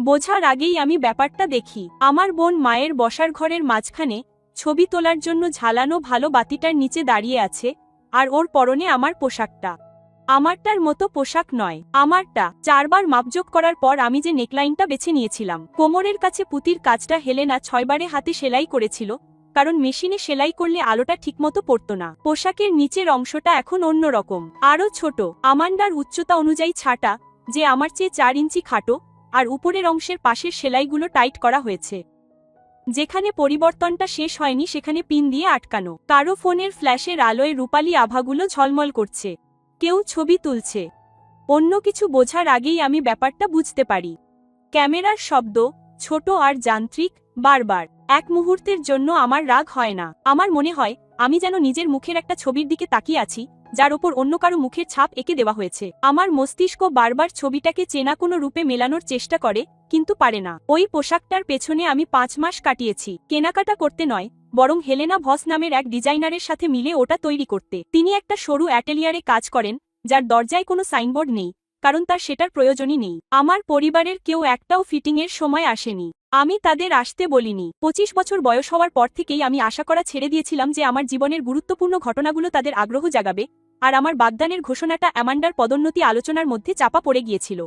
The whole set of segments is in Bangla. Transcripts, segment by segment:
বোঝার আগেই আমি ব্যাপারটা দেখি। আমার বোন মায়ের বসার ঘরের মাঝখানে ছবি তোলার জন্য ঝালানো ভালো বাতিটার নিচে দাঁড়িয়ে আছে, আর ওর পরনে আমার পোশাকটা। আমারটার মতো পোশাক নয়, আমারটা। 4বার মাপজোক করার পর আমি যে নেকলাইনটা বেছে নিয়েছিলাম, কোমরের কাছে পুঁতির কাজটা হেলেনা 6বারে হাতে সেলাই করেছিল, কারণ মেশিনে সেলাই করলে আলোটা ঠিকমতো পড়তো না। পোশাকের নিচের অংশটা এখন অন্যরকম, আরও ছোট, আমান্ডার উচ্চতা অনুযায়ী ছাটা, যে আমার চেয়ে 4 ইঞ্চি খাটো, আর উপরের অংশের পাশের সেলাইগুলো টাইট করা হয়েছে। যেখানে পরিবর্তনটা শেষ হয়নি সেখানে পিন দিয়ে আটকানো। কারো ফোনের ফ্ল্যাশের আলোয় রূপালী আভাগুলো ঝলমল করছে। কেউ ছবি তুলছে। অন্য কিছু বোঝার আগেই আমি ব্যাপারটা বুঝতে পারি। ক্যামেরার শব্দ, ছোট আর যান্ত্রিক, বারবার। এক মুহূর্তের জন্য আমার রাগ হয় না। আমার মনে হয় আমি যেন নিজের মুখের একটা ছবির দিকে তাকিয়ে আছি, যার ওপর অন্য কারো মুখের ছাপ এঁকে দেওয়া হয়েছে। আমার মস্তিষ্ক বারবার ছবিটাকে চেনা কোনো রূপে মেলানোর চেষ্টা করে, কিন্তু পারে না। ওই পোশাকটার পেছনে আমি 5 মাস কাটিয়েছি, কেনাকাটা করতে নয়, বরং হেলেনা ভস নামের এক ডিজাইনারের সাথে মিলে ওটা তৈরি করতে। তিনি একটা সরু অ্যাটেলিয়ারে কাজ করেন, যার দরজায় কোনো সাইনবোর্ড নেই, কারণ তার সেটার প্রয়োজনই নেই। আমার পরিবারের কেউ একটাও ফিটিংয়ের সময় আসেনি। আমি তাদের আসতে বলিনি। 25 বছর বয়স হওয়ার পর থেকেই আমি আশা করা ছেড়ে দিয়েছিলাম যে আমার জীবনের গুরুত্বপূর্ণ ঘটনাগুলো তাদের আগ্রহ জাগাবে, আর আমার বাগদানের ঘোষণাটা অ্যামান্ডার পদোন্নতি আলোচনার মধ্যে চাপা পড়ে গিয়েছিল।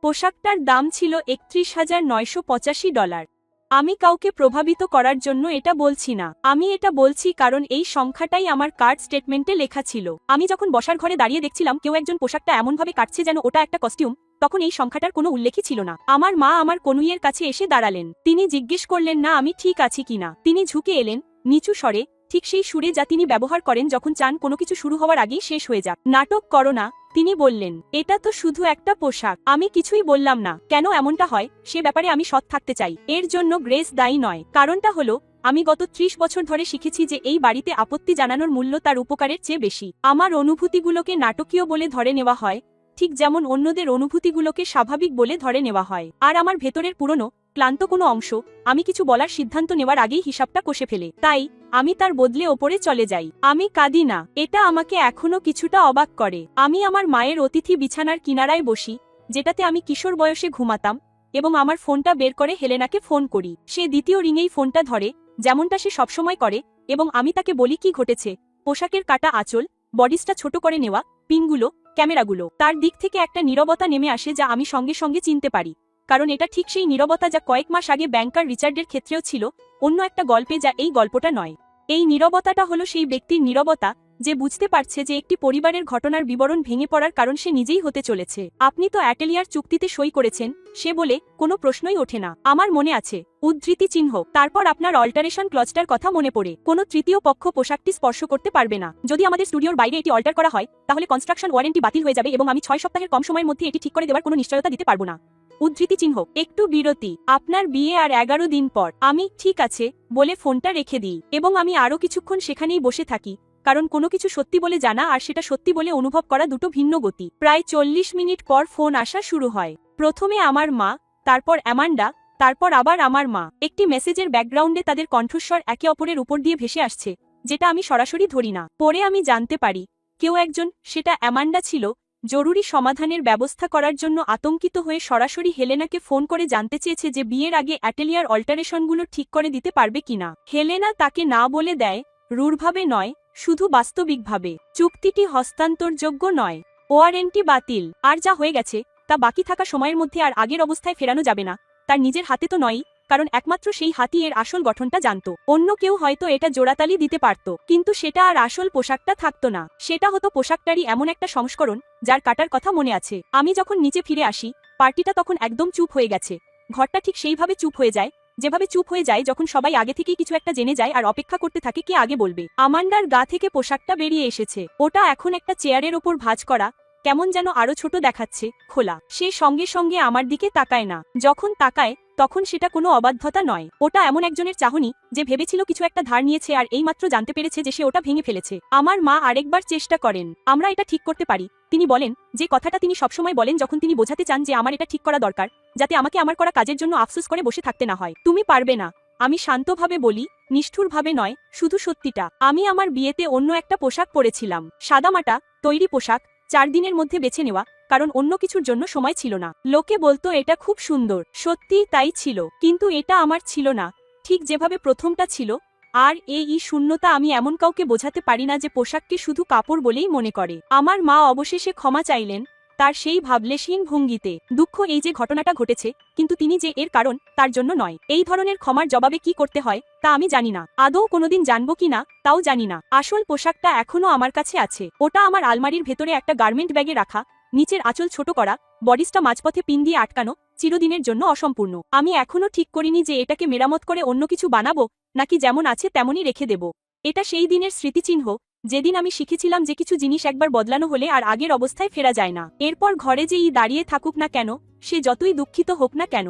পোশাকটার দাম ছিল $31,985। আমি কাউকে প্রভাবিত করার জন্য এটা বলছি না, আমি এটা বলছি কারণ এই সংখ্যাটাই আমার কার্ড স্টেটমেন্টে লেখা ছিল। আমি যখন বসার ঘরে দাঁড়িয়ে দেখছিলাম কেউ একজন পোশাকটা এমনভাবে কাটছে যেন ওটা একটা কস্টিউম, তখন এই সংখ্যাটার কোনো উল্লেখই ছিল না। আমার মা আমার কনুইয়ের কাছে এসে দাঁড়ালেন। তিনি জিজ্ঞেস করলেন না আমি ঠিক আছি কিনা। তিনি ঝুঁকে এলেন, নিচু স্বরে, ঠিক সেই সুরে যা তিনি ব্যবহার করেন যখন চান কোনো কিছু শুরু হওয়ার আগেই শেষ হয়ে যাক। নাটক করো না, তিনি বললেন। এটা তো শুধু একটা পোশাক। আমি কিছুই বললাম না। কেন এমনটা হয় সে ব্যাপারে আমি সৎ থাকতে চাই। এর জন্য গ্রেস দায়ী নয়। কারণটা হলো আমি গত 30 বছর ধরে শিখেছি যে এই বাড়িতে আপত্তি জানানোর মূল্য তার উপকারের চেয়ে বেশি। আমার অনুভূতিগুলোকে নাটকীয় বলে ধরে নেওয়া হয়, ঠিক যেমন অন্যদের অনুভূতিগুলোকে স্বাভাবিক বলে ধরে নেওয়া হয়। আর আমার ভেতরের পুরনো ক্লান্ত কোনো অংশ আমি কিছু বলার সিদ্ধান্ত নেওয়ার আগেই হিসাবটা কষে ফেলে। তাই আমি তার বদলে ওপরে চলে যাই। আমি কাঁদি না, এটা আমাকে এখনো কিছুটা অবাক করে। আমি আমার মায়ের অতিথি বিছানার কিনারায় বসি, যেটাতে আমি কিশোর বয়সে ঘুমাতাম, এবং আমার ফোনটা বের করে হেলেনাকে ফোন করি। সে দ্বিতীয় রিংয়েই ফোনটা ধরে, যেমনটা সে সবসময় করে, এবং আমি তাকে বলি কি ঘটেছে। পোশাকের কাটা আঁচল, বডিসটা ছোট করে নেওয়া, পিনগুলো, ক্যামেরাগুলো। তার দিক থেকে একটা নীরবতা নেমে আসে যা আমি সঙ্গে সঙ্গে চিনতে পারি, কারণ এটা ঠিক সেই নীরবতা যা কয়েক মাস আগে ব্যাংকার রিচার্ডের ক্ষেত্রেও ছিল, অন্য একটা গল্পে যা এই গল্পটা নয়। এই নীরবতাটা হলো সেই ব্যক্তির নীরবতা যে বুঝতে পারছে যে একটি পরিবারের ঘটনার বিবরণ ভেঙে পড়ার কারণ সে নিজেই হতে চলেছে। আপনি তো অ্যাটেলিয়ার চুক্তিতে সই করেছেন, সে বলে, কোনো প্রশ্নই ওঠে না। আমার মনে আছে, উদ্ধৃতি চিহ্ন, তারপর আপনার অল্টারেশন ক্লজটার কথা মনে পড়ে। কোনো তৃতীয় পক্ষ পোশাকটি স্পর্শ করতে পারবে না। যদি আমাদের স্টুডিওর বাইরে এটি অল্টার করা হয়, তাহলে কনস্ট্রাকশন ওয়ারেন্টি বাতিল হয়ে যাবে এবং আমি 6 সপ্তাহের কম সময়ের মধ্যে এটি ঠিক করে দেওয়ার কোনো নিশ্চয়তা দিতে পারবো না। উদ্ধৃতি চিহ্ন, একটু বিরতি, আপনার বিয়ে আর 11 দিন পর। আমি ঠিক আছে বলে ফোনটা রেখে দিই, এবং আমি আরও কিছুক্ষণ সেখানেই বসে থাকি, কারণ কোনো কিছু সত্যি বলে জানা আর সেটা সত্যি বলে অনুভব করা দুটো ভিন্ন গতি। প্রায় 40 মিনিট পর ফোন আসা শুরু হয়। প্রথমে আমার মা, তারপর অ্যামান্ডা, তারপর আবার আমার মা। একটি মেসেজের ব্যাকগ্রাউন্ডে তাদের কণ্ঠস্বর একে অপরের উপর দিয়ে ভেসে আসছে, যেটা আমি সরাসরি ধরি না। পরে আমি জানতে পারি কেউ একজন, সেটা অ্যামান্ডা ছিল, জরুরি সমাধানের ব্যবস্থা করার জন্য আতঙ্কিত হয়ে সরাসরি হেলেনাকে ফোন করে জানতে চেয়েছে যে বিয়ের আগে অ্যাটেলিয়ার অল্টারেশনগুলো ঠিক করে দিতে পারবে কিনা। হেলেনা তাকে না বলে দেয়, রূঢ়ভাবে নয়, শুধু বাস্তবিকভাবে। চুক্তিটি হস্তান্তরযোগ্য নয়, ওয়ারেন্টি বাতিল, আর যা হয়ে গেছে তা বাকি থাকা সময়ের মধ্যে আর আগের অবস্থায় ফেরানো যাবে না। তার নিজের হাতে তো নয়, কারণ একমাত্র সেই হাতি এর আসল গঠনটা জানত। অন্য কেউ হয়তো এটা জোড়াতালি দিতে পারত, কিন্তু সেটা আর আসল পোশাকটা থাকতো না। সেটা হতো পোশাকটারই এমন একটা সংস্করণ যার কাটার কথা মনে আছে। আমি যখন নিচে ফিরে আসি, পার্টিটা তখন একদম চুপ হয়ে গেছে। ঘরটা ঠিক সেইভাবে চুপ হয়ে যায়, যেভাবে চুপ হয়ে যায় যখন সবাই আগে থেকেই কিছু একটা জেনে যায় আর অপেক্ষা করতে থাকে কে আগে বলবে। আমান্ডার গা থেকে পোশাকটা বেরিয়ে এসেছে। ওটা এখন একটা চেয়ারের ওপর ভাঁজ করা, কেমন যেন আরো ছোট দেখাচ্ছে, খোলা। সে সঙ্গে সঙ্গে আমার দিকে তাকায় না। যখন তাকায় তখন সেটা কোনো অবাধ্যতা নয়। ওটা এমন একজনের চাহনি যে ভেবেছিল কিছু একটা ধার নিয়েছে আর এইমাত্র জানতে পেরেছে যে সে ওটা ভেঙে ফেলেছে। আমার মা আরেকবার চেষ্টা করেন, আমরা এটা ঠিক করতে পারি। তিনি বলেন যে কথাটা তিনি সবসময় বলেন যখন তিনি বোঝাতে চান যে আমার এটা ঠিক করা দরকার, যাতে আমাকে আমার করা কাজের জন্য আফসোস করে বসে থাকতে না হয়। তুমি পারবে না, আমি শান্তভাবে বলি, নিষ্ঠুরভাবে নয়, শুধু সত্যিটা। আমি আমার বিয়েতে অন্য একটা পোশাক পরেছিলাম, সাদামাটা তৈরি পোশাক, 4 দিনের মধ্যে বেছে নেওয়া, কারণ অন্য কিছুর জন্য সময় ছিল না। লোকে বলতো এটা খুব সুন্দর, সত্যিই তাই ছিল, কিন্তু এটা আমার ছিল না, ঠিক যেভাবে প্রথমটা ছিল। আর এই শূন্যতা আমি এমন কাউকে বোঝাতে পারি না যে পোশাককে শুধু কাপড় বলেই মনে করে। আমার মা অবশেষে ক্ষমা চাইলেন, তার সেই ভাবলেশহীন ভঙ্গিতে। দুঃখ এই যে ঘটনাটা ঘটেছে, কিন্তু তিনি যে এর কারণ তার জন্য নয়। এই ধরনের ক্ষমার জবাবে কি করতে হয় তা আমি জানি না, আদৌ কোনোদিন জানবো কি না তাও জানি না। আসল পোশাকটা এখনো আমার কাছে আছে, ওটা আমার আলমারির ভেতরে একটা গার্মেন্ট ব্যাগে রাখা, নিচের আঁচল ছোট করা, বডিসটা মাঝপথে পিন দিয়ে আটকানো, চিরদিনের জন্য অসম্পূর্ণ। আমি এখনো ঠিক করিনি যে এটাকে মেরামত করে অন্য কিছু বানাবো, নাকি যেমন আছে তেমনই রেখে দেব। এটা সেই দিনের স্মৃতিচিহ্ন যেদিন আমি শিখেছিলাম যে কিছু জিনিস একবার বদলানো হলে আর আগের অবস্থায় ফেরা যায় না। এরপর ঘরে যেই দাঁড়িয়ে থাকুক না কেন, সে যতই দুঃখিত হোক না কেন,